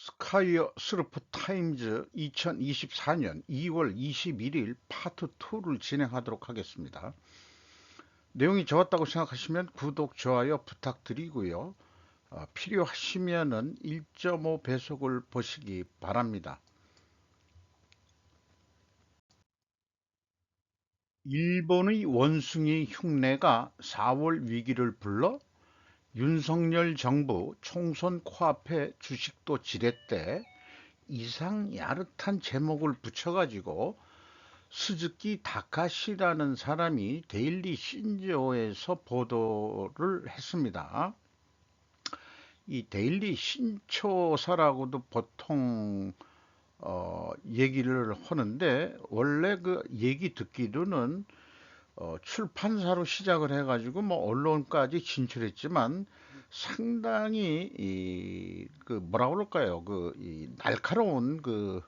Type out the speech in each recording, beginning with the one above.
스카이어 스르프 타임즈 2024년 2월 21일 파트 2를 진행하도록 하겠습니다. 내용이 좋았다고 생각하시면 구독, 좋아요 부탁드리고요. 필요하시면은 1.5 배속을 보시기 바랍니다. 일본의 원숭이 흉내가 4월 위기를 불러 윤석열 정부 총선 코앞에 주식도 지렛대 이상 야릇한 제목을 붙여가지고 스즈키 다카시라는 사람이 데일리 신조어에서 보도를 했습니다. 이 데일리 신초사라고도 보통 얘기를 하는데 원래 그 얘기 듣기로는 출판사로 시작을 해가지고 뭐 언론까지 진출했지만 상당히 그 뭐라 그럴까요? 이 날카로운 그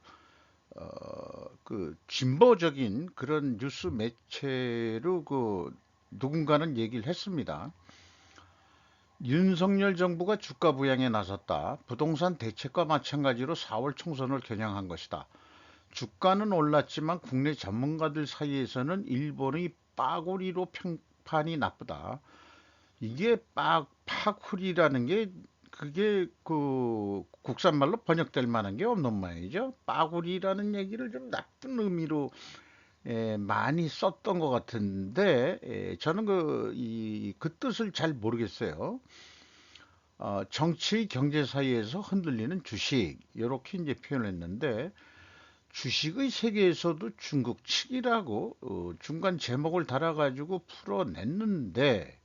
진보적인 그런 뉴스 매체로 누군가는 얘기를 했습니다. 윤석열 정부가 주가 부양에 나섰다. 부동산 대책과 마찬가지로 4월 총선을 겨냥한 것이다. 주가는 올랐지만 국내 전문가들 사이에서는 일본의 빠구리로 평판이 나쁘다. 이게 파쿠리라는 게 그게 그 국산말로 번역될 만한 게 없는 모양이죠. 빠구리라는 얘기를 좀 나쁜 의미로 많이 썼던 것 같은데 저는 그 뜻을 잘 모르겠어요. 정치 경제 사이에서 흔들리는 주식 이렇게 이제 표현했는데 주식의 세계에서도 중국 측이라고 중간 제목을 달아가지고 풀어냈는데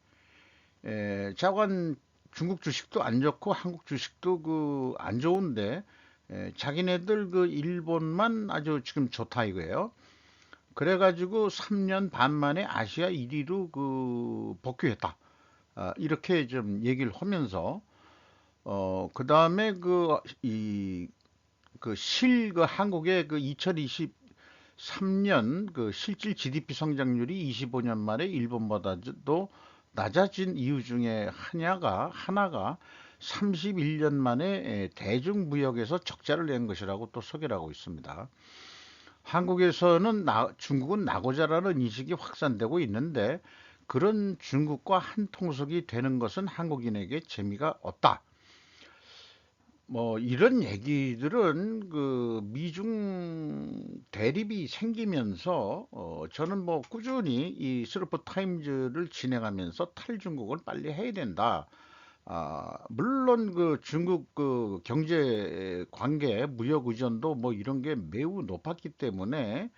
자관 중국 주식도 안 좋고 한국 주식도 그 안 좋은데 자기네들 그 일본만 아주 지금 좋다 이거예요. 그래가지고 3년 반 만에 아시아 1위로 그 복귀했다. 이렇게 좀 얘기를 하면서 그 다음에 그 한국의 그 2023년 그 실질 GDP 성장률이 25년 만에 일본보다도 낮아진 이유 중에 하나가 31년 만에 대중무역에서 적자를 낸 것이라고 또 소개를 하고 있습니다. 한국에서는 중국은 나고자라는 인식이 확산되고 있는데 그런 중국과 한통속이 되는 것은 한국인에게 재미가 없다. 뭐 이런 얘기들은 그 미중 대립이 생기면서 저는 뭐 꾸준히 이 스루프 타임즈를 진행하면서 탈중국을 빨리 해야 된다. 물론 그 중국 그 경제 관계 무역 의존도 뭐 이런 게 매우 높았기 때문에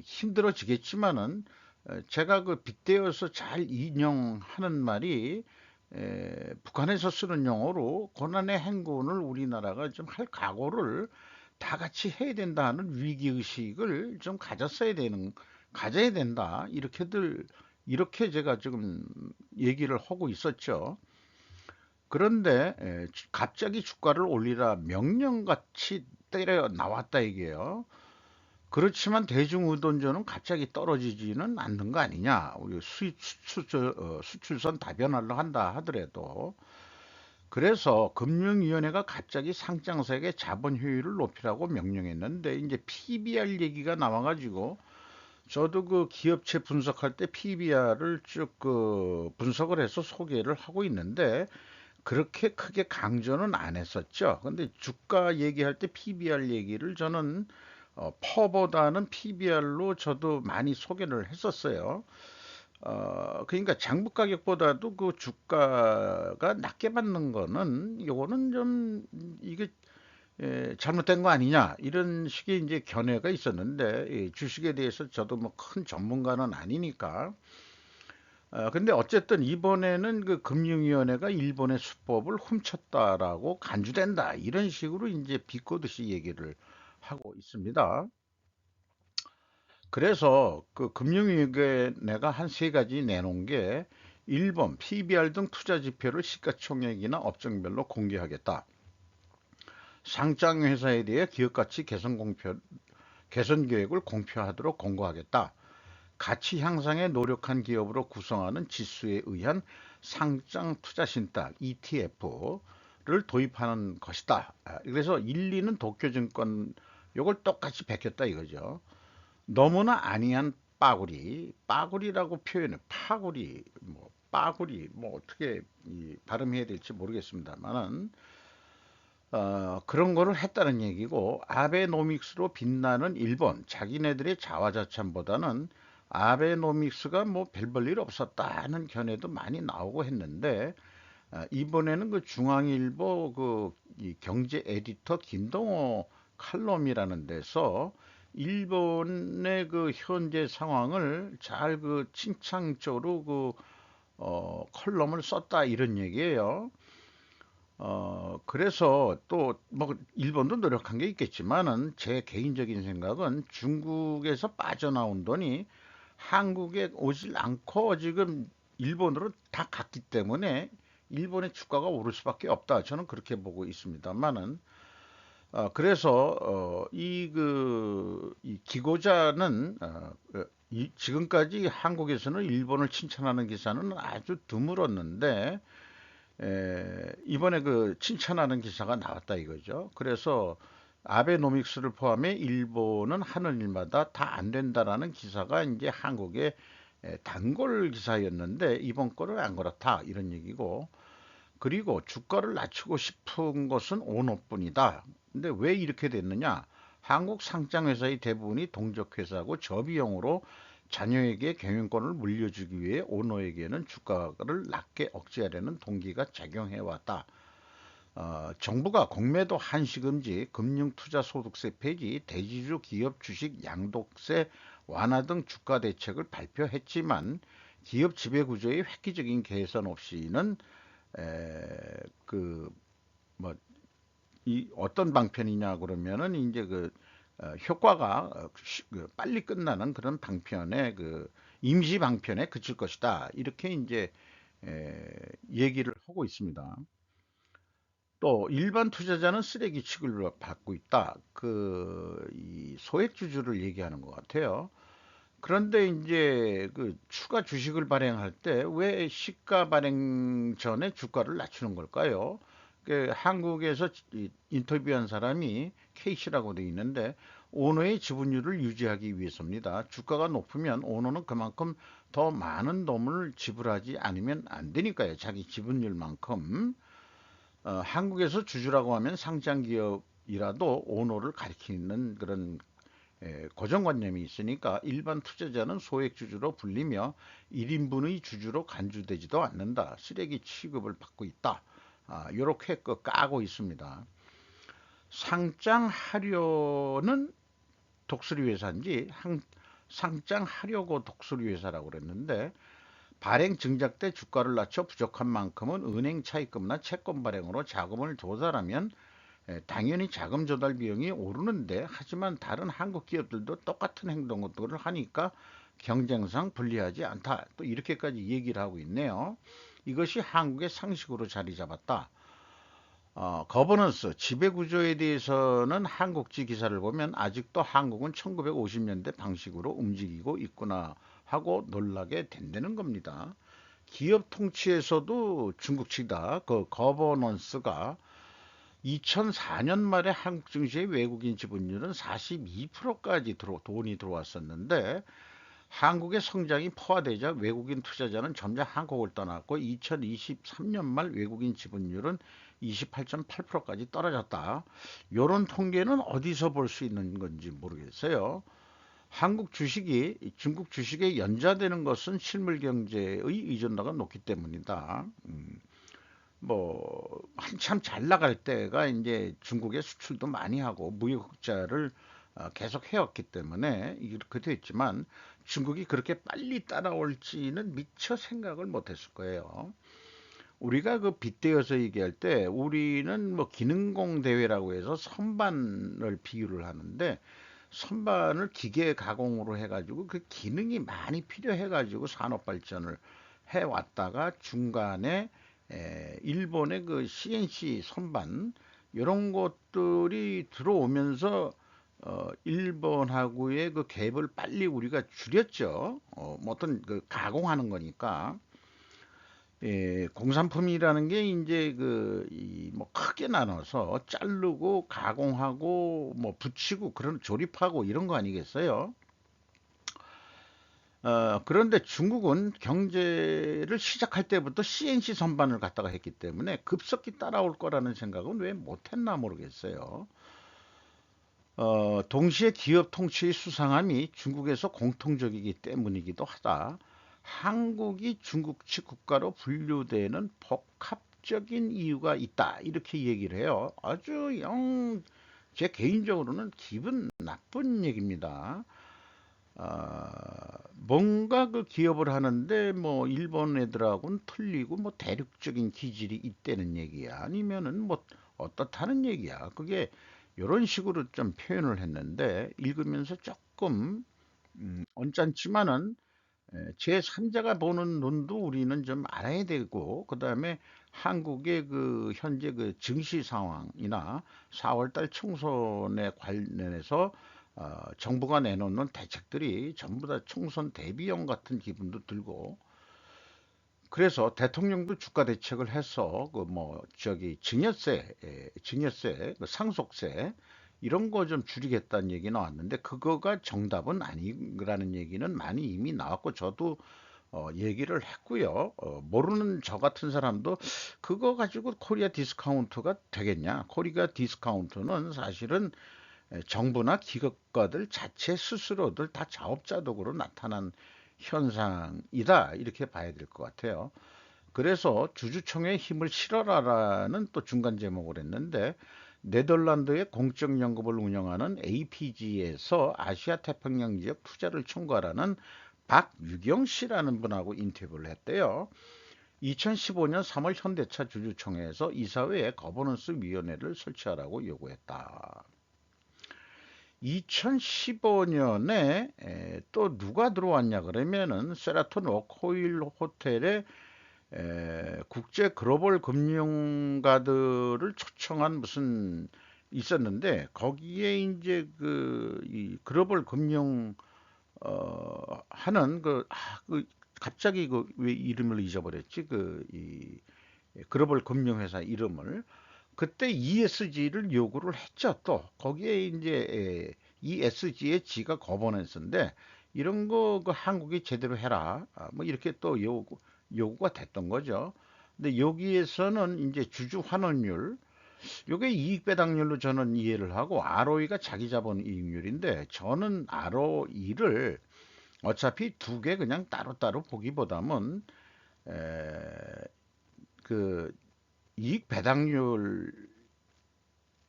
힘들어지겠지만은 제가 그 빗대어서 잘 인용하는 말이 북한에서 쓰는 용어로 고난의 행군을 우리나라가 좀 할 각오를 다 같이 해야 된다 는 위기 의식을 좀 가져야 된다 이렇게 제가 지금 얘기를 하고 있었죠. 그런데 갑자기 주가를 올리라 명령같이 때려 나왔다 이게요. 그렇지만 대중의존도는 갑자기 떨어지지는 않는 거 아니냐. 우리 수출선 다변화를 한다 하더라도. 그래서 금융위원회가 갑자기 상장사에게 자본 효율을 높이라고 명령했는데 이제 PBR 얘기가 나와가지고 저도 그 기업체 분석할 때 PBR을 쭉 그 분석을 해서 소개를 하고 있는데 그렇게 크게 강조는 안 했었죠. 근데 주가 얘기할 때 PBR 얘기를 저는 퍼보다는 PBR로 저도 많이 소개를 했었어요. 그러니까 장부 가격보다도 그 주가가 낮게 받는 거는 요거는 좀 이게 잘못된 거 아니냐 이런 식의 이제 견해가 있었는데 이 주식에 대해서 저도 뭐 큰 전문가는 아니니까 근데 어쨌든 이번에는 그 금융위원회가 일본의 수법을 훔쳤다라고 간주된다 이런 식으로 이제 비꼬듯이 얘기를 하고 있습니다. 그래서 그 금융위원회가 한 세 가지 내놓은 게 1번 PBR 등 투자 지표를 시가총액이나 업종별로 공개하겠다. 상장 회사에 대해 기업 가치 개선 계획을 공표하도록 권고하겠다. 가치 향상에 노력한 기업으로 구성하는 지수에 의한 상장 투자 신탁 ETF 도입하는 것이다. 그래서 1, 2는 도쿄증권 요걸 똑같이 베꼈다 이거죠. 너무나 아니한 빠구리라고 표현해. 파구리, 뭐 빠구리, 뭐 어떻게 발음해야 될지 모르겠습니다만은 그런 거를 했다는 얘기고, 아베노믹스로 빛나는 일본, 자기네들의 자화자찬보다는 아베노믹스가 뭐 별 볼 일 없었다는 견해도 많이 나오고 했는데, 이번에는 그 중앙일보 이 경제 에디터 김동호 칼럼이라는 데서 일본의 그 현재 상황을 잘 그 칭찬적으로 컬럼을 썼다 이런 얘기예요. 그래서 또 뭐 일본도 노력한 게 있겠지만은 제 개인적인 생각은 중국에서 빠져나온 돈이 한국에 오질 않고 지금 일본으로 다 갔기 때문에 일본의 주가가 오를 수밖에 없다. 저는 그렇게 보고 있습니다만은 그래서 이 기고자는 지금까지 한국에서는 일본을 칭찬하는 기사는 아주 드물었는데 이번에 그 칭찬하는 기사가 나왔다 이거죠. 그래서 아베노믹스를 포함해 일본은 하는 일마다 다 안 된다라는 기사가 이제 한국의 단골 기사였는데 이번 거는 안 그렇다 이런 얘기고, 그리고 주가를 낮추고 싶은 것은 오너뿐이다. 근데 왜 이렇게 됐느냐? 한국 상장회사의 대부분이 동족회사고 저비용으로 자녀에게 경영권을 물려주기 위해 오너에게는 주가를 낮게 억제하려는 동기가 작용해왔다. 정부가 공매도 한시금지, 금융투자소득세 폐지, 대지주 기업 주식 양도세 완화 등 주가 대책을 발표했지만 기업 지배구조의 획기적인 개선 없이는 그 뭐 이 어떤 방편이냐 그러면은 이제 효과가 빨리 끝나는 그런 방편의 임시 방편에 그칠 것이다. 이렇게 이제 얘기를 하고 있습니다. 또 일반 투자자는 쓰레기 취급을 받고 있다. 이 소액주주를 얘기하는 것 같아요. 그런데 이제 추가 주식을 발행할 때 왜 시가 발행 전에 주가를 낮추는 걸까요? 한국에서 인터뷰한 사람이 K씨라고 되어 있는데 오너의 지분율을 유지하기 위해서입니다. 주가가 높으면 오너는 그만큼 더 많은 돈을 지불하지 않으면 안 되니까요. 자기 지분율만큼. 한국에서 주주라고 하면 상장 기업이라도 오너를 가리키는 그런 고정관념이 있으니까 일반 투자자는 소액주주로 불리며 1인분의 주주로 간주되지도 않는다. 쓰레기 취급을 받고 있다. 이렇게 까고 있습니다. 상장하려는 독수리 회사인지 상장하려고 독수리 회사라고 그랬는데, 발행 증작 때 주가를 낮춰 부족한 만큼은 은행 차입금이나 채권 발행으로 자금을 조달하면 당연히 자금 조달 비용이 오르는데, 하지만 다른 한국 기업들도 똑같은 행동들을 하니까 경쟁상 불리하지 않다. 또 이렇게까지 얘기를 하고 있네요. 이것이 한국의 상식으로 자리 잡았다. 거버넌스, 지배구조에 대해서는 한국지 기사를 보면 아직도 한국은 1950년대 방식으로 움직이고 있구나 하고 놀라게 된다는 겁니다. 기업 통치에서도 중국치다. 거버넌스가 2004년 말에 한국 증시의 외국인 지분율은 42%까지 돈이 들어왔었는데, 한국의 성장이 포화되자 외국인 투자자는 점점 한국을 떠났고 2023년 말 외국인 지분율은 28.8%까지 떨어졌다. 이런 통계는 어디서 볼 수 있는 건지 모르겠어요. 한국 주식이 중국 주식에 연좌되는 것은 실물 경제의 의존도가 높기 때문이다. 뭐 한참 잘 나갈 때가 이제 중국에 수출도 많이 하고 무역 흑자를 계속 해왔기 때문에 이렇게 됐지만, 중국이 그렇게 빨리 따라올지는 미처 생각을 못했을 거예요. 우리가 빗대어서 얘기할 때 우리는 뭐 기능공 대회라고 해서 선반을 비유를 하는데, 선반을 기계 가공으로 해가지고 그 기능이 많이 필요해가지고 산업 발전을 해왔다가 중간에 일본의 그 CNC 선반 이런 것들이 들어오면서 일본하고의 그 갭을 빨리 우리가 줄였죠. 뭐 어떤 가공하는 거니까. 공산품이라는 게 이제 뭐 크게 나눠서 자르고 가공하고 뭐 붙이고 그런 조립하고 이런 거 아니겠어요? 그런데 중국은 경제를 시작할 때부터 CNC 선반을 갖다가 했기 때문에 급속히 따라올 거라는 생각은 왜 못했나 모르겠어요. 동시에 기업 통치의 수상함이 중국에서 공통적이기 때문이기도 하다. 한국이 중국식 국가로 분류되는 복합적인 이유가 있다. 이렇게 얘기를 해요. 아주 제 개인적으로는 기분 나쁜 얘기입니다. 뭔가 그 기업을 하는데 뭐 일본 애들하고는 틀리고 뭐 대륙적인 기질이 있다는 얘기야. 아니면은 뭐 어떻다는 얘기야. 그게 이런 식으로 좀 표현을 했는데 읽으면서 조금 언짢지만은 제3자가 보는 눈도 우리는 좀 알아야 되고 그다음에 한국의 그 현재 그 증시 상황이나 4월달 총선에 관련해서 정부가 내놓는 대책들이 전부 다 총선 대비용 같은 기분도 들고 그래서 대통령도 주가 대책을 해서 그 뭐 저기 증여세, 그 상속세 이런 거 좀 줄이겠다는 얘기 나왔는데 그거가 정답은 아니라는 얘기는 많이 이미 나왔고 저도 얘기를 했고요. 모르는 저 같은 사람도 그거 가지고 코리아 디스카운트가 되겠냐? 코리아 디스카운트는 사실은 정부나 기업가들 자체 스스로들 다 자업자득으로 나타난 현상이다. 이렇게 봐야 될 것 같아요. 그래서 주주총회에 힘을 실어라라는 또 중간 제목을 했는데 네덜란드의 공적연구을 운영하는 APG에서 아시아 태평양 지역 투자를 총괄하는 박유경 씨라는 분하고 인터뷰를 했대요. 2015년 3월 현대차 주주총회에서 이사회에 거버넌스 위원회를 설치하라고 요구했다. 2015년에 또 누가 들어왔냐 그러면은 세라톤 워코일 호텔에 국제 글로벌 금융가들을 초청한 무슨 있었는데 거기에 이제 이 글로벌 금융 하는 갑자기 그 왜 이름을 잊어버렸지 이 글로벌 금융회사 이름을 그때 ESG를 요구를 했죠. 또 거기에 이제 ESG의 G가 거버넌스인데 이런 거 그 한국이 제대로 해라. 뭐 이렇게 또 요구가 됐던 거죠. 근데 여기에서는 이제 주주 환원율 요게 이익 배당률로 저는 이해를 하고 ROE가 자기 자본 이익률인데 저는 ROE를 어차피 두 개 그냥 따로따로 보기보다는 에, 그 이익 배당률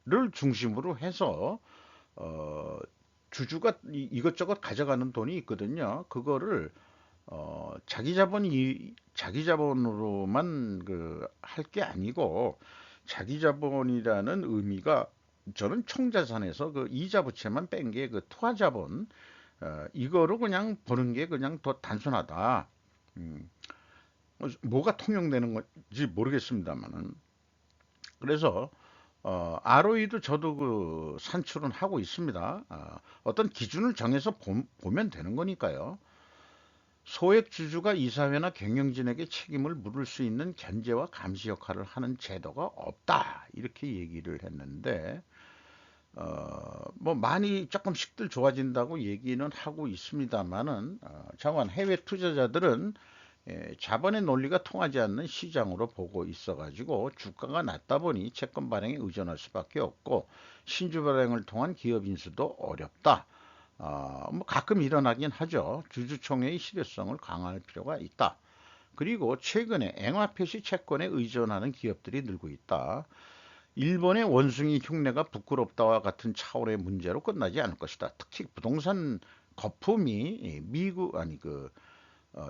를 중심으로 해서 어, 주주가 이것저것 가져가는 돈이 있거든요. 그거를 자기 자본으로만 그 할 게 아니고 자기 자본이라는 의미가 저는 총자산에서 그 이자 부채만 뺀 게 그 투하 자본 이거로 그냥 보는 게 그냥 더 단순하다. 음, 뭐가 통용되는 건지 모르겠습니다만은 그래서 ROE도 저도 그 산출은 하고 있습니다. 어떤 기준을 정해서 보면 되는 거니까요. 소액 주주가 이사회나 경영진에게 책임을 물을 수 있는 견제와 감시 역할을 하는 제도가 없다. 이렇게 얘기를 했는데, 뭐 많이 조금씩들 좋아진다고 얘기는 하고 있습니다만은, 자관 해외 투자자들은 자본의 논리가 통하지 않는 시장으로 보고 있어가지고 주가가 낮다 보니 채권 발행에 의존할 수밖에 없고 신주 발행을 통한 기업 인수도 어렵다. 뭐 가끔 일어나긴 하죠. 주주총회의 실효성을 강화할 필요가 있다. 그리고 최근에 앵화표시 채권에 의존하는 기업들이 늘고 있다. 일본의 원숭이 흉내가 부끄럽다와 같은 차원의 문제로 끝나지 않을 것이다. 특히 부동산 거품이 미국 아니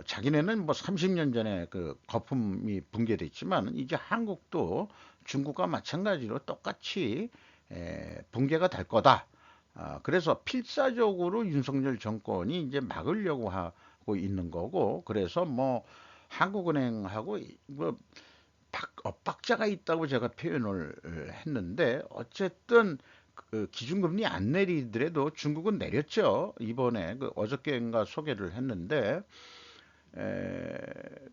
자기네는 뭐 30년 전에 그 거품이 붕괴됐지만 이제 한국도 중국과 마찬가지로 똑같이 붕괴가 될 거다. 그래서 필사적으로 윤석열 정권이 이제 막으려고 하고 있는 거고 그래서 뭐 한국은행하고 뭐 엇박자가 있다고 제가 표현을 했는데 어쨌든 그 기준금리 안 내리더라도 중국은 내렸죠. 이번에 그 어저께인가 소개를 했는데 에,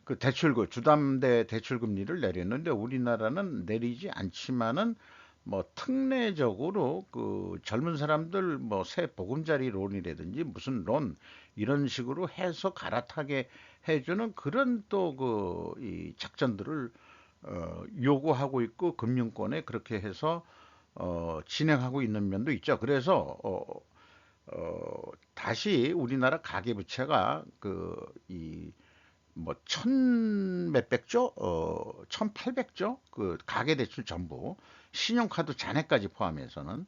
그 대출금 주담대 대출 금리를 내렸는데 우리나라는 내리지 않지만은 뭐 특례적으로 그 젊은 사람들 뭐 새 보금자리 론이라든지 무슨 론 이런 식으로 해서 갈아타게 해주는 그런 또 그 이 작전들을 요구하고 있고 금융권에 그렇게 해서 진행하고 있는 면도 있죠. 그래서 다시 우리나라 가계부채가 그이 뭐 천 몇백 조, 천팔백 조, 그 가계대출 전부 신용카드 잔해까지 포함해서는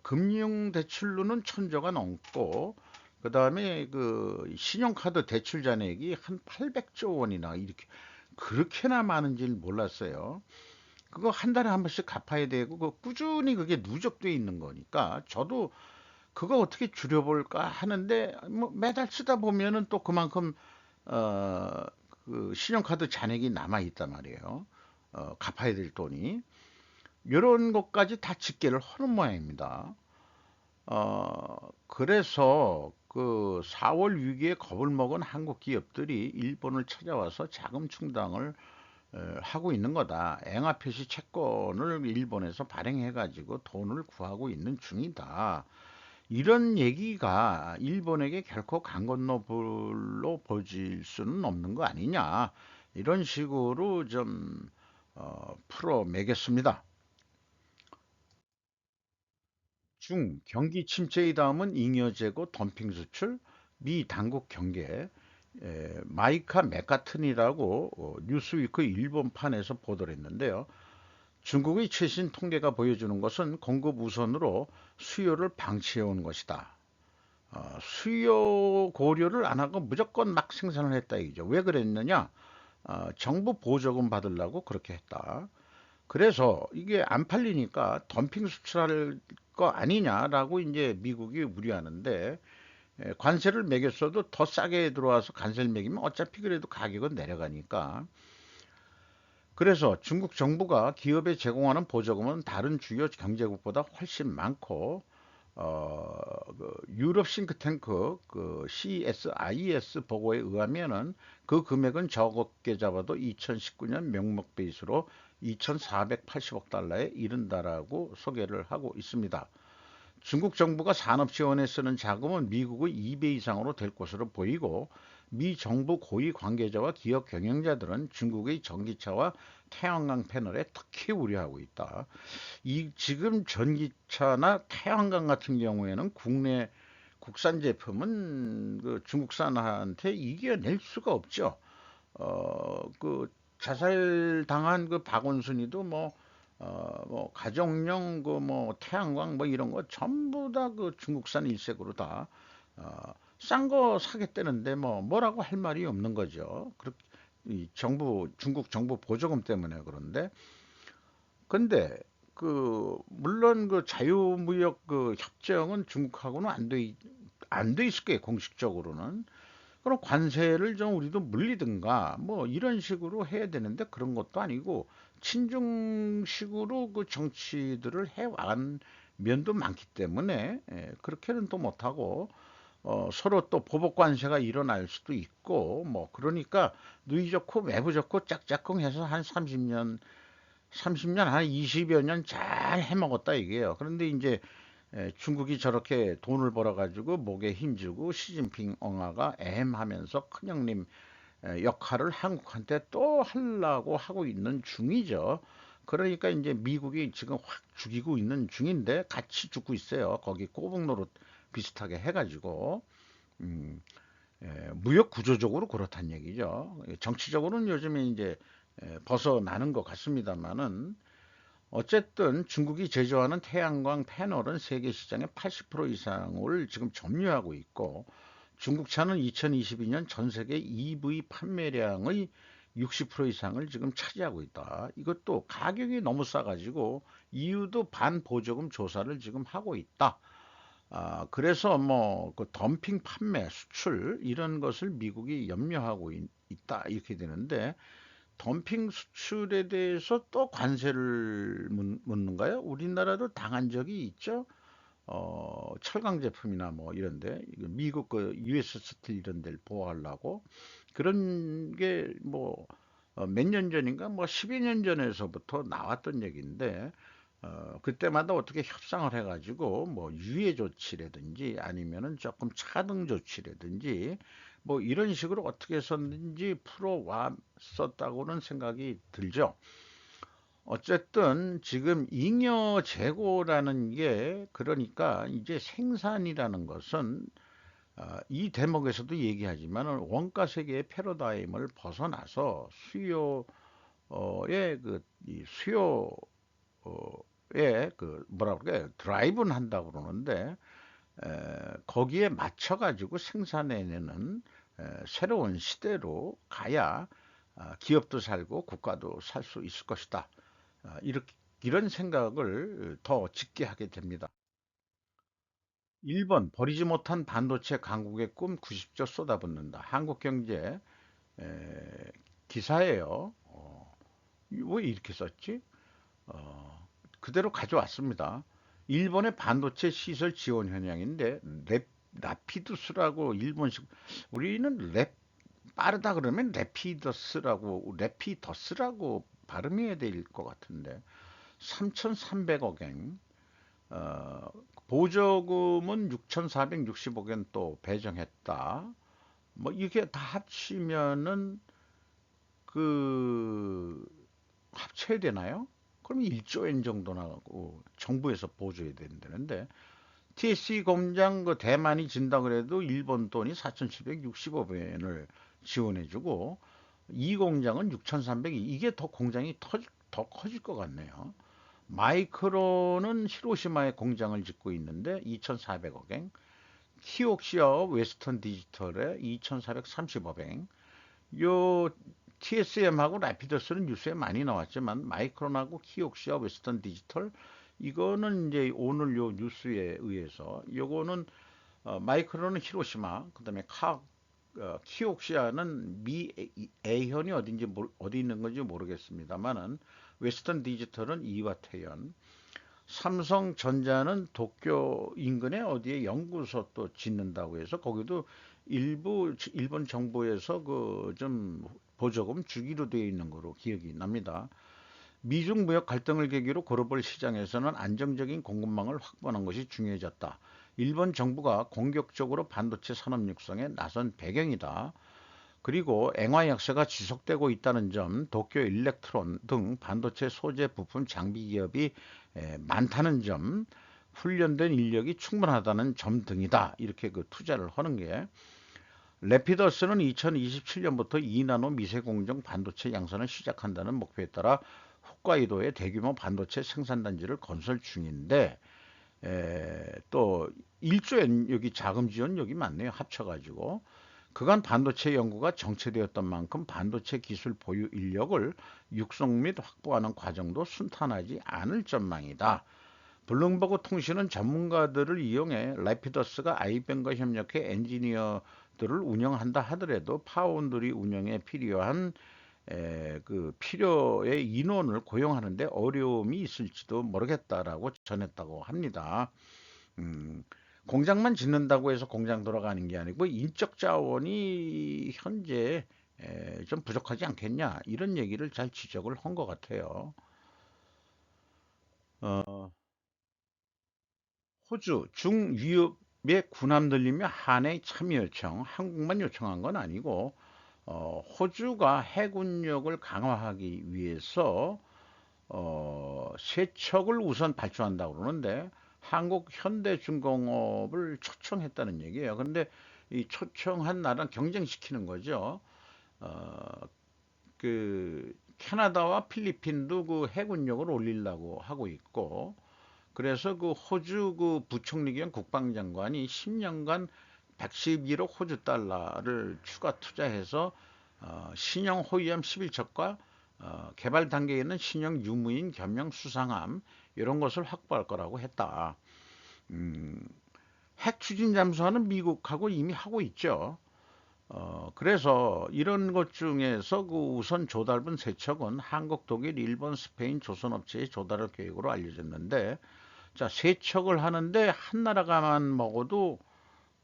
금융대출로는 천조가 넘고 그 다음에 그 신용카드 대출 잔액이 한 800조 원이나 이렇게 그렇게나 많은지를 몰랐어요. 그거 한 달에 한 번씩 갚아야 되고 그 꾸준히 그게 누적돼 있는 거니까 저도 그거 어떻게 줄여볼까 하는데 뭐 매달 쓰다 보면은 또 그만큼 어, 그 신용카드 잔액이 남아 있단 말이에요. 갚아야 될 돈이. 이런 것까지 다 집계를 하는 모양입니다. 그래서 그 4월 위기에 겁을 먹은 한국 기업들이 일본을 찾아와서 자금 충당을 하고 있는 거다. eng화표시 채권을 일본에서 발행해가지고 돈을 구하고 있는 중이다. 이런 얘기가 일본에게 결코 강 건너 불로 보질 수는 없는 거 아니냐. 이런 식으로 좀 풀어 매겼습니다. 경기 침체의 다음은 잉여 재고 덤핑 수출, 미 당국 경계, 마이카 맥카튼이라고 뉴스위크 일본판에서 보도를 했는데요. 중국의 최신 통계가 보여주는 것은 공급 우선으로 수요를 방치해 온 것이다. 수요 고려를 안 하고 무조건 막 생산을 했다 이거죠. 왜 그랬느냐? 정부 보조금 받으려고 그렇게 했다. 그래서 이게 안 팔리니까 덤핑 수출할 거 아니냐라고 이제 미국이 우려하는데 관세를 매겼어도 더 싸게 들어와서 관세를 매기면 어차피 그래도 가격은 내려가니까 그래서 중국 정부가 기업에 제공하는 보조금은 다른 주요 경제국보다 훨씬 많고 유럽 싱크탱크 그 CSIS 보고에 의하면은 그 금액은 적게 잡아도 2019년 명목 베이스로 2,480억 달러에 이른다라고 소개를 하고 있습니다. 중국 정부가 산업 지원에 쓰는 자금은 미국의 2배 이상으로 될 것으로 보이고 미 정부 고위 관계자와 기업 경영자들은 중국의 전기차와 태양광 패널에 특히 우려하고 있다. 이 지금 전기차나 태양광 같은 경우에는 국내 국산 제품은 그 중국산한테 이겨낼 수가 없죠. 그 자살당한 그 박원순이도 뭐 가정용 그 뭐 태양광 뭐 이런 거 전부 다 그 중국산 일색으로 다 싼 거 사겠다는데 뭐 뭐라고 할 말이 없는 거죠. 그렇게 이 정부 중국 정부 보조금 때문에 그런데 근데 그 물론 그 자유무역 그 협정은 중국하고는 안 돼 있을 거예요 공식적으로는. 그럼 관세를 좀 우리도 물리든가 뭐 이런 식으로 해야 되는데 그런 것도 아니고 친중식으로 그 정치들을 해왔 면도 많기 때문에 그렇게는 또 못하고 서로 또 보복 관세가 일어날 수도 있고 뭐 그러니까 누이 좋고 매부 좋고 짝짝꿍해서 한 30년 한 20여 년 잘 해먹었다 이게요. 그런데 이제 중국이 저렇게 돈을 벌어가지고 목에 힘주고 시진핑 엉아가 애헴하면서 큰형님 역할을 한국한테 또 하려고 하고 있는 중이죠. 그러니까 이제 미국이 지금 확 죽이고 있는 중인데 같이 죽고 있어요. 거기 꼬북노릇 비슷하게 해가지고 음, 무역 구조적으로 그렇다는 얘기죠. 정치적으로는 요즘에 이제 벗어나는 것 같습니다만은 어쨌든 중국이 제조하는 태양광 패널은 세계 시장의 80% 이상을 지금 점유하고 있고 중국 차는 2022년 전 세계 EV 판매량의 60% 이상을 지금 차지하고 있다. 이것도 가격이 너무 싸가지고 이유도 반보조금 조사를 지금 하고 있다. 그래서 뭐 그 덤핑 판매, 수출 이런 것을 미국이 염려하고 있다 이렇게 되는데 덤핑 수출에 대해서 또 관세를 묻는가요? 우리나라도 당한 적이 있죠. 철강 제품이나 뭐 이런데 미국 그 US 스틸 이런 데를 보호하려고 그런 게 뭐 몇 년 전인가 뭐 10여 년 전에서부터 나왔던 얘기인데 그때마다 어떻게 협상을 해가지고 뭐 유예 조치라든지 아니면은 조금 차등 조치라든지 뭐 이런 식으로 어떻게 했었는지 풀어왔었다고는 생각이 들죠. 어쨌든 지금 잉여 재고라는 게 그러니까 이제 생산이라는 것은 이 대목에서도 얘기하지만 원가 세계의 패러다임을 벗어나서 수요의 이 수요의 그 뭐라 그래 드라이브는 한다고 그러는데 거기에 맞춰 가지고 생산해내는 새로운 시대로 가야 기업도 살고 국가도 살 수 있을 것이다. 이렇게 이런 생각을 더 짙게 하게 됩니다. 1번 버리지 못한 반도체 강국의 꿈 90조 쏟아붓는다. 한국경제 에, 기사예요. 왜 이렇게 썼지? 그대로 가져왔습니다. 일본의 반도체 시설 지원 현황인데 라피두스라고 일본식 우리는 빠르다 그러면 래피더스라고 발음해야 될 것 같은데 3,300억엔 어, 보조금은 6,460억엔 또 배정했다. 뭐 이게 다 합치면은 그 합쳐야 되나요? 그럼 1조엔 정도 나가고 정부에서 보조해야 된다는데 TSE 공장 그 대만이 진다 그래도 일본 돈이 4,760억엔을 지원해주고 이 공장은 6,300이 이게 더 공장이 더 커질 것 같네요. 마이크론은 히로시마에 공장을 짓고 있는데 2,400억엔, 키옥시아 웨스턴 디지털에 2,430억엔, 요 TSM하고 라피더스는 뉴스에 많이 나왔지만 마이크론하고 키옥시아 웨스턴 디지털 이거는 이제 오늘 요 뉴스에 의해서 요거는 마이크론은 히로시마 그다음에 키옥시아는 미 애현이 어디 있는 건지 모르겠습니다만은 웨스턴 디지털은 이와테현 삼성전자는 도쿄 인근에 어디에 연구소 또 짓는다고 해서 거기도 일부 일본 정부에서 그 좀 보조금 주기로 되어 있는 거로 기억이 납니다. 미중 무역 갈등을 계기로 글로벌 시장에서는 안정적인 공급망을 확보하는 것이 중요해졌다. 일본 정부가 공격적으로 반도체 산업 육성에 나선 배경이다. 그리고 앵화 약세가 지속되고 있다는 점, 도쿄 일렉트론 등 반도체 소재 부품 장비 기업이 많다는 점, 훈련된 인력이 충분하다는 점 등이다. 이렇게 그 투자를 하는 게 래피더스는 2027년부터 2나노 미세 공정 반도체 양산을 시작한다는 목표에 따라 홋카이도에 대규모 반도체 생산 단지를 건설 중인데 또 1조엔 여기 자금 지원 여기 많네요. 합쳐가지고 그간 반도체 연구가 정체되었던 만큼 반도체 기술 보유 인력을 육성 및 확보하는 과정도 순탄하지 않을 전망이다. 블룸버그 통신은 전문가들을 이용해 라피더스가 아이뱅과 협력해 엔지니어들을 운영한다 하더라도 파운드리 운영에 필요한 그 필요의 인원을 고용하는데 어려움이 있을지도 모르겠다라고 전했다고 합니다. 음, 공장만 짓는다고 해서 공장 돌아가는 게 아니고 인적 자원이 현재 좀 부족하지 않겠냐 이런 얘기를 잘 지적을 한 것 같아요. 어, 호주 중위협의 군함 들리며 한해 참여 요청, 한국만 요청한 건 아니고 호주가 해군력을 강화하기 위해서 세척을 우선 발주한다고 그러는데 한국 현대중공업을 초청했다는 얘기예요. 근데 이 초청한 나라는 경쟁시키는 거죠. 어, 그 캐나다와 필리핀도 그 해군력을 올리려고 하고 있고 그래서 그 호주 그 부총리 겸 국방장관이 10년간 111억 호주 달러를 추가 투자해서 신형 호위함 11척과 개발 단계에 있는 신형 유무인 겸용 수상함 이런 것을 확보할 거라고 했다. 음, 핵 추진 잠수함은 미국하고 이미 하고 있죠. 그래서 이런 것 중에서 그 우선 조달분 세 척은 한국, 독일, 일본, 스페인 조선업체에 조달할 계획으로 알려졌는데 자, 세척을 하는데 한 나라가만 먹어도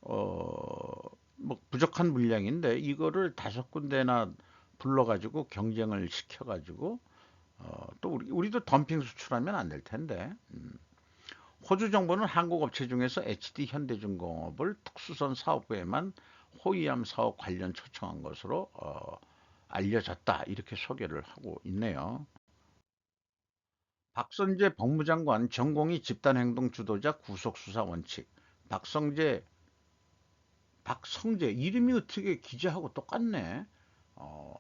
뭐 부족한 물량인데 이거를 다섯 군데나 불러가지고 경쟁을 시켜가지고 또 우리도 덤핑 수출하면 안 될 텐데. 호주 정부는 한국 업체 중에서 HD 현대중공업을 특수선 사업부에만 호위함 사업 관련 초청한 것으로 알려졌다. 이렇게 소개를 하고 있네요. 박성재 법무장관 전공이 집단행동 주도자 구속수사 원칙. 박성재, 박성재 이름이 어떻게 기자하고 똑같네. 어,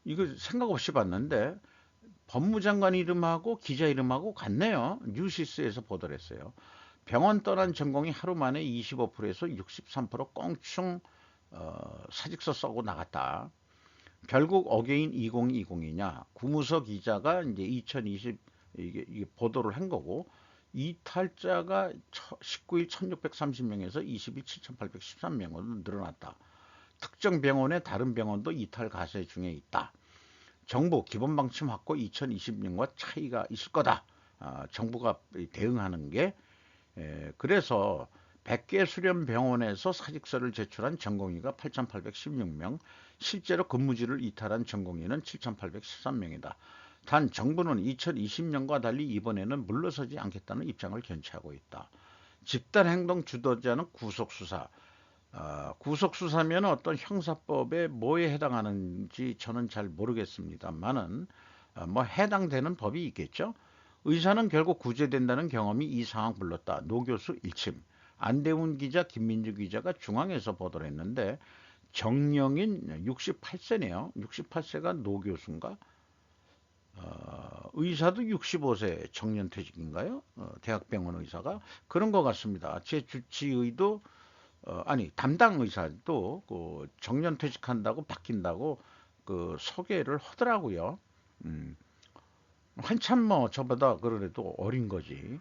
이거 생각 없이 봤는데 법무장관 이름하고 기자 이름하고 같네요. 뉴시스에서 보도를 했어요. 병원 떠난 전공이 하루 만에 25%에서 63% 껑충 사직서 써고 나갔다. 결국 어게인 2020이냐? 구무서 기자가 이제 2020 이게 보도를 한 거고 이탈자가 19일 1630명에서 20일 7813명으로 늘어났다. 특정 병원의 다른 병원도 이탈 가세 중에 있다. 정부 기본방침 확보 2020년과 차이가 있을 거다. 정부가 대응하는 게 그래서 100개 수련 병원에서 사직서를 제출한 전공의가 8,816명, 실제로 근무지를 이탈한 전공의는 7,813명이다. 단 정부는 2020년과 달리 이번에는 물러서지 않겠다는 입장을 견지하고 있다. 집단행동 주도자는 구속수사. 구속수사면 어떤 형사법에 뭐에 해당하는지 저는 잘 모르겠습니다만은 뭐 해당되는 법이 있겠죠. 의사는 결국 구제된다는 경험이 이 상황 불렀다. 노 교수 일침. 안대훈 기자, 김민주 기자가 중앙에서 보도를 했는데 정령인 68세네요. 68세가 노 교수인가? 의사도 65세 정년퇴직인가요? 대학병원 의사가 그런 것 같습니다. 제 주치의도 아니 담당 의사도 그 정년퇴직한다고 바뀐다고 그 소개를 하더라고요. 음, 한참 뭐 저보다 그래도 어린 거지.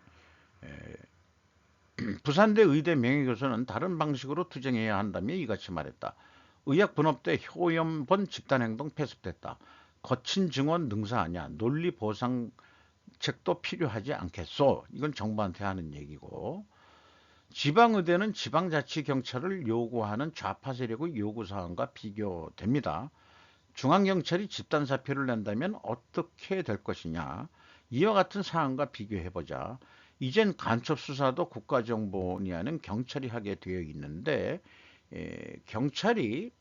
부산대 의대 명예교수는 다른 방식으로 투쟁해야 한다며 이같이 말했다. 의약분업대 효염본 집단행동 폐습됐다. 거친 증언 능사 아니야. 논리 보상책도 필요하지 않겠소. 이건 정부한테 하는 얘기고. 지방의대는 지방자치경찰을 요구하는 좌파 세력의 요구사항과 비교됩니다. 중앙경찰이 집단사표를 낸다면 어떻게 될 것이냐. 이와 같은 사항과 비교해보자. 이젠 간첩수사도 국가정보원이라는 경찰이 하게 되어 있는데 경찰이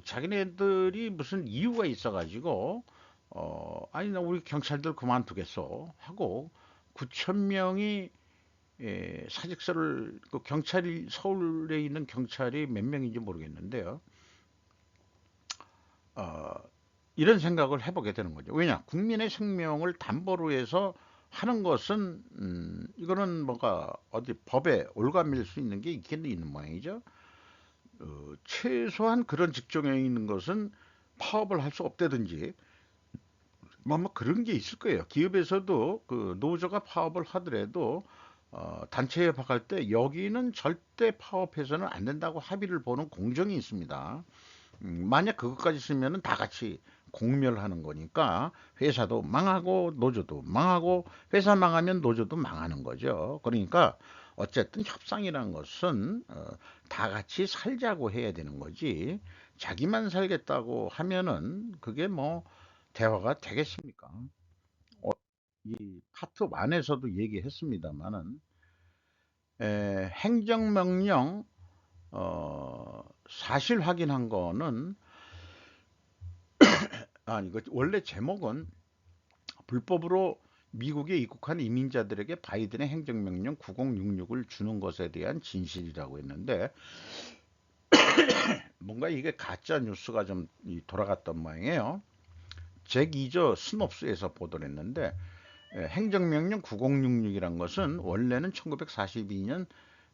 자기네들이 무슨 이유가 있어가지고 아니 나 우리 경찰들 그만두겠어 하고 9천 명이 사직서를 그 경찰이 서울에 있는 경찰이 몇 명인지 모르겠는데요. 어, 이런 생각을 해보게 되는 거죠. 왜냐? 국민의 생명을 담보로 해서 하는 것은 이거는 뭔가 어디 법에 올가밀 수 있는 게 있긴 있는 모양이죠. 최소한 그런 직종에 있는 것은 파업을 할 수 없다든지 뭐 그런 게 있을 거예요. 기업에서도 그 노조가 파업을 하더라도 단체 협약할 때 여기는 절대 파업해서는 안 된다고 합의를 보는 공정이 있습니다. 만약 그것까지 쓰면은 다 같이 공멸하는 거니까 회사도 망하고 노조도 망하고 회사 망하면 노조도 망하는 거죠. 그러니까 어쨌든 협상이라는 것은 다 같이 살자고 해야 되는 거지. 자기만 살겠다고 하면은 그게 뭐 대화가 되겠습니까? 어, 이 파트 1에서도 얘기했습니다만은 행정명령 사실 확인한 거는 아니 그 원래 제목은 불법으로 미국에 입국한 이민자들에게 바이든의 행정명령 9066을 주는 것에 대한 진실이라고 했는데 뭔가 이게 가짜 뉴스가 좀 돌아갔던 모양이에요. 잭 이저 스놉스에서 보도를 했는데 행정명령 9066이란 것은 원래는 1942년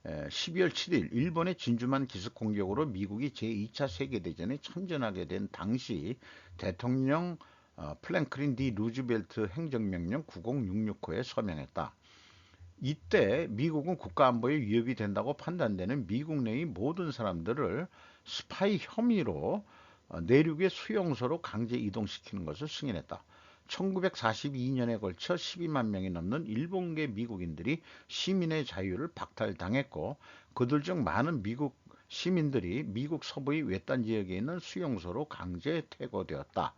12월 7일 일본의 진주만 기습 공격으로 미국이 제2차 세계대전에 참전하게 된 당시 대통령 플랭클린 디 루즈벨트 행정명령 9066호에 서명했다. 이때 미국은 국가안보에 위협이 된다고 판단되는 미국 내의 모든 사람들을 스파이 혐의로 내륙의 수용소로 강제 이동시키는 것을 승인했다. 1942년에 걸쳐 12만 명이 넘는 일본계 미국인들이 시민의 자유를 박탈당했고, 그들 중 많은 미국 시민들이 미국 서부의 외딴 지역에 있는 수용소로 강제 퇴거되었다.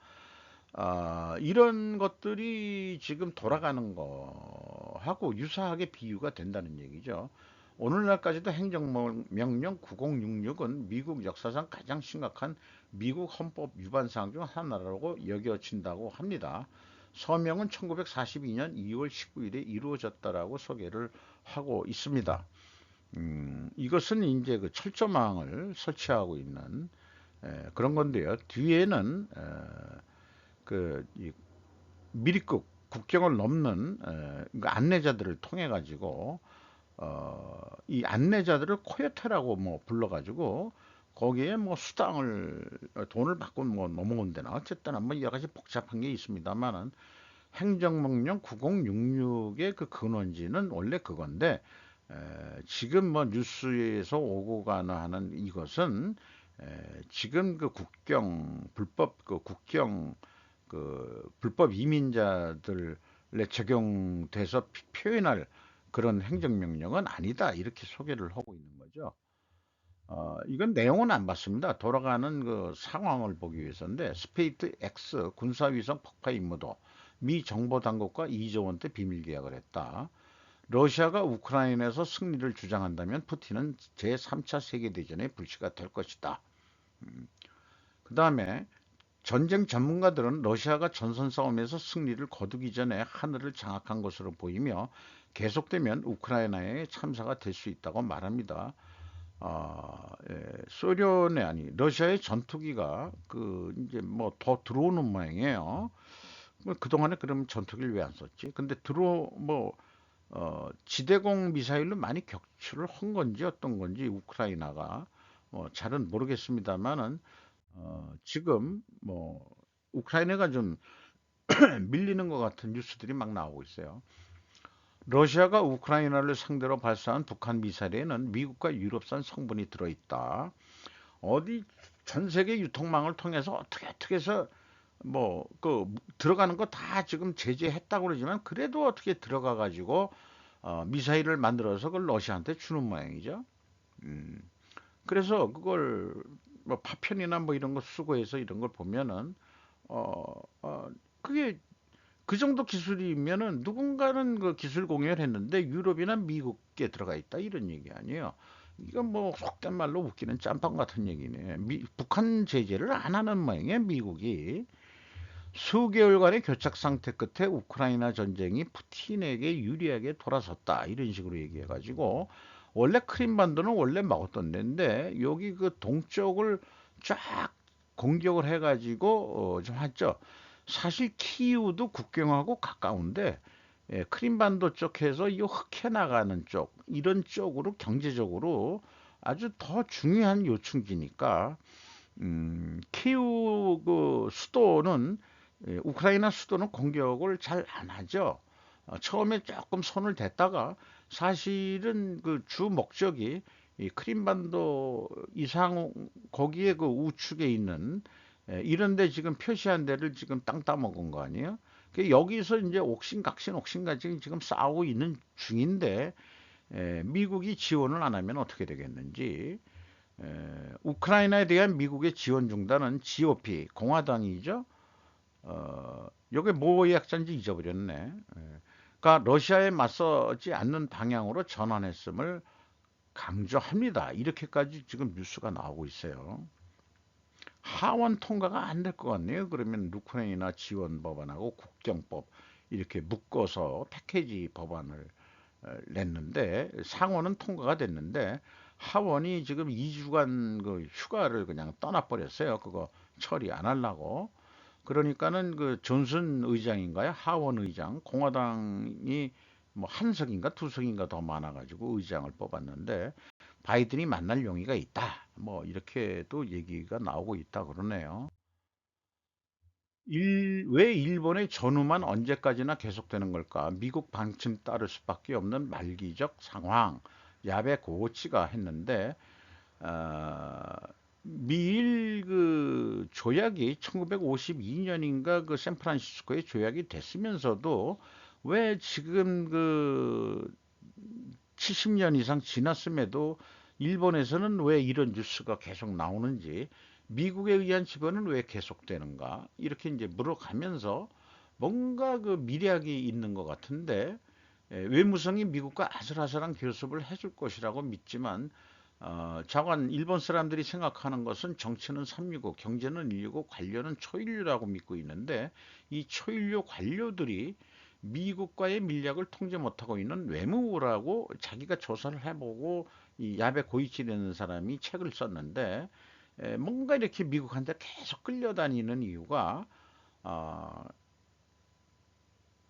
이런 것들이 지금 돌아가는 거하고 유사하게 비유가 된다는 얘기죠. 오늘날까지도 행정명령 9066은 미국 역사상 가장 심각한 미국 헌법 위반 사항 중 하나라고 여겨진다고 합니다. 서명은 1942년 2월 19일에 이루어졌다라고 소개를 하고 있습니다. 이것은 이제 그 철조망을 설치하고 있는 그런 건데요. 뒤에는 이 미리국 국경을 넘는 그 안내자들을 통해 가지고 이 안내자들을 코요테라고 뭐 불러가지고 거기에 뭐 수당을 돈을 받고 뭐 넘어온 데나 어쨌든 뭐 여러 가지 복잡한 게 있습니다만은 행정명령 9066의 그 근원지는 원래 그건데 지금 뭐 뉴스에서 오고 가는 하는 이것은 지금 그 국경 불법 그 국경 그 불법 이민자들에 적용돼서 표현할 그런 행정명령은 아니다. 이렇게 소개를 하고 있는 거죠. 이건 내용은 안 봤습니다. 돌아가는 그 상황을 보기 위해서인데, 스페이트 X 군사위성 폭파 임무도 미 정보당국과 2조 원대 비밀 계약을 했다. 러시아가 우크라이나에서 승리를 주장한다면 푸틴은 제3차 세계대전의 불씨가 될 것이다. 그 다음에 전쟁 전문가들은 러시아가 전선 싸움에서 승리를 거두기 전에 하늘을 장악한 것으로 보이며 계속되면 우크라이나의 참사가 될 수 있다고 말합니다. 소련의 아니 러시아의 전투기가 그 이제 뭐 더 들어오는 모양이에요. 뭐 그동안에 그럼 전투기를 왜 안 썼지? 근데 지대공 미사일로 많이 격추를 한 건지 어떤 건지 우크라이나가 잘은 모르겠습니다만은 지금 뭐 우크라이나가 좀 밀리는 것 같은 뉴스들이 막 나오고 있어요. 러시아가 우크라이나를 상대로 발사한 북한 미사일에는 미국과 유럽산 성분이 들어있다. 어디 전 세계 유통망을 통해서 어떻게 해서 뭐 그 들어가는 거 다 지금 제재했다고 그러지만 그래도 어떻게 들어가 가지고 미사일을 만들어서 그걸 러시아한테 주는 모양이죠. 음, 그래서 그걸 뭐 파편이나 뭐 이런 거 수거해서 이런 걸 보면은 어, 어, 그게 그 정도 기술이면은 누군가는 그 기술 공유를 했는데 유럽이나 미국에 들어가 있다 이런 얘기 아니에요. 이건 뭐 속된 말로 웃기는 짬밥 같은 얘기네. 북한 제재를 안 하는 모양이에요, 미국이. 수개월간의 교착 상태 끝에 우크라이나 전쟁이 푸틴에게 유리하게 돌아섰다. 이런 식으로 얘기해가지고 원래 크림반도는 원래 막았던 데인데 여기 그 동쪽을 쫙 공격을 해가지고 좀 했죠. 사실 키이우도 국경하고 가까운데 크림반도 쪽에서 이 흑해 나가는 쪽 이런 쪽으로 경제적으로 아주 더 중요한 요충지니까 키이우 그 수도는 우크라이나 수도는 공격을 잘 안 하죠. 처음에 조금 손을 댔다가 사실은 그 주 목적이 이 크림반도 이상 거기에 그 우측에 있는 이런데 지금 표시한 데를 지금 땅 따먹은 거 아니에요? 여기서 이제 옥신각신 지금 싸우고 있는 중인데 미국이 지원을 안 하면 어떻게 되겠는지 우크라이나에 대한 미국의 지원 중단은 GOP 공화당이죠. 요게 뭐 약자인지 잊어버렸네. 그러니까 러시아에 맞서지 않는 방향으로 전환했음을 강조합니다. 이렇게까지 지금 뉴스가 나오고 있어요. 하원 통과가 안 될 것 같네요. 그러면 우크라이나 지원 법안하고 국경법 이렇게 묶어서 패키지 법안을 냈는데 상원은 통과가 됐는데 하원이 지금 2주간 그 휴가를 그냥 떠나버렸어요. 그거 처리 안 하려고. 그러니까는 그 존슨 의장인가요? 하원 의장, 공화당이 뭐 한 석인가 두 석인가 더 많아가지고 의장을 뽑았는데 바이든이 만날 용의가 있다. 뭐 이렇게도 얘기가 나오고 있다 그러네요. 왜 일본의 전후만 언제까지나 계속되는 걸까? 미국 방침 따를 수밖에 없는 말기적 상황. 야베 고치가 했는데 어, 미일 그 조약이 1952년인가 그 샌프란시스코에 조약이 됐으면서도 왜 지금 그 70년 이상 지났음에도 일본에서는 왜 이런 뉴스가 계속 나오는지, 미국에 의한 지원은 왜 계속되는가, 이렇게 이제 물어가면서 뭔가 그 미략이 있는 것 같은데, 외무성이 미국과 아슬아슬한 교섭을 해줄 것이라고 믿지만, 자관 일본 사람들이 생각하는 것은 정치는 삼류고 경제는 인류고 관료는 초인류라고 믿고 있는데, 이 초인류 관료들이 미국과의 밀약을 통제 못하고 있는 외무라고 자기가 조사를 해보고 이 야베 고이치라는 사람이 책을 썼는데, 뭔가 이렇게 미국한테 계속 끌려다니는 이유가, 어,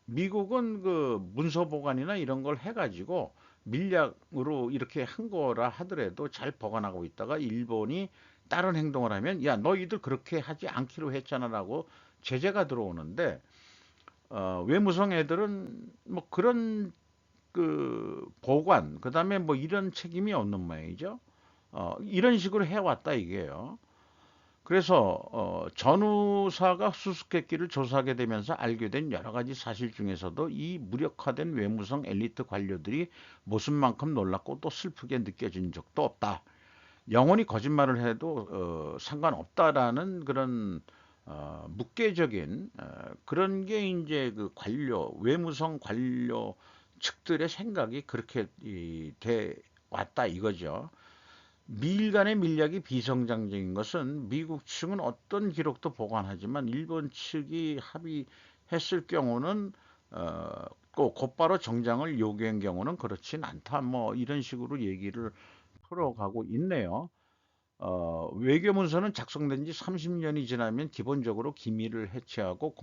미국은 그 문서 보관이나 이런 걸 해가지고 밀약으로 이렇게 한 거라 하더라도 잘 보관하고 있다가 일본이 다른 행동을 하면, 야 너희들 그렇게 하지 않기로 했잖아라고 제재가 들어오는데, 외무성 애들은 뭐 그런 그 보관, 그다음에 뭐 이런 책임이 없는 모양이죠. 이런 식으로 해왔다 이게요. 그래서 전후사가 수수께끼를 조사하게 되면서 알게 된 여러 가지 사실 중에서도 이 무력화된 외무성 엘리트 관료들이 모습만큼 놀랍고 또 슬프게 느껴진 적도 없다. 영원히 거짓말을 해도 상관없다라는 그런 묵계적인 그런 게 이제 그 관료, 외무성 관료 측들의 생각이 그렇게 돼 왔다 이거죠. 미일 간의 밀약이 비정상적인 것은 미국 측은 어떤 기록도 보관하지만 일본 측이 합의했을 경우는 꼭 곧바로 정장을 요구한 경우는 그렇진 않다. 뭐 이런 식으로 얘기를 풀어가고 있네요. 외교문서는 작성된 지 30년이 지나면 기본적으로 기밀을 해체하고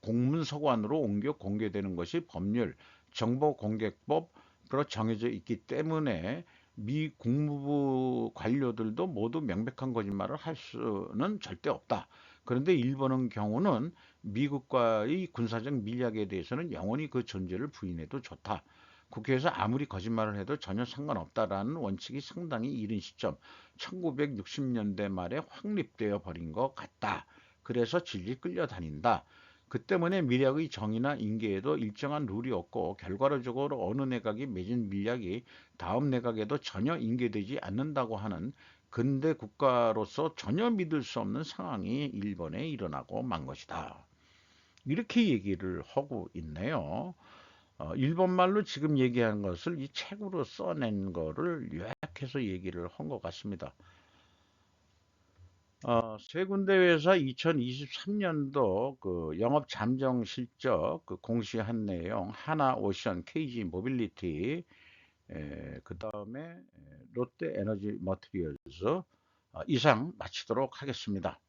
공문서관으로 옮겨 공개되는 것이 법률, 정보공개법으로 정해져 있기 때문에 미 국무부 관료들도 모두 명백한 거짓말을 할 수는 절대 없다. 그런데 일본의 경우는 미국과의 군사적 밀약에 대해서는 영원히 그 존재를 부인해도 좋다. 국회에서 아무리 거짓말을 해도 전혀 상관없다라는 원칙이 상당히 이른 시점, 1960년대 말에 확립되어 버린 것 같다. 그래서 질질 끌려다닌다. 그 때문에 밀약의 정의나 인계에도 일정한 룰이 없고 결과적으로 어느 내각이 맺은 밀약이 다음 내각에도 전혀 인계되지 않는다고 하는 근대 국가로서 전혀 믿을 수 없는 상황이 일본에 일어나고 만 것이다. 이렇게 얘기를 하고 있네요. 일본말로 지금 얘기한 것을 이 책으로 써낸 거를 요약해서 얘기를 한 것 같습니다. 세 군데 회사 2023년도 그 영업 잠정 실적 그 공시한 내용, 하나 오션, KG 모빌리티, 그 다음에 롯데 에너지 머티리얼즈, 이상 마치도록 하겠습니다.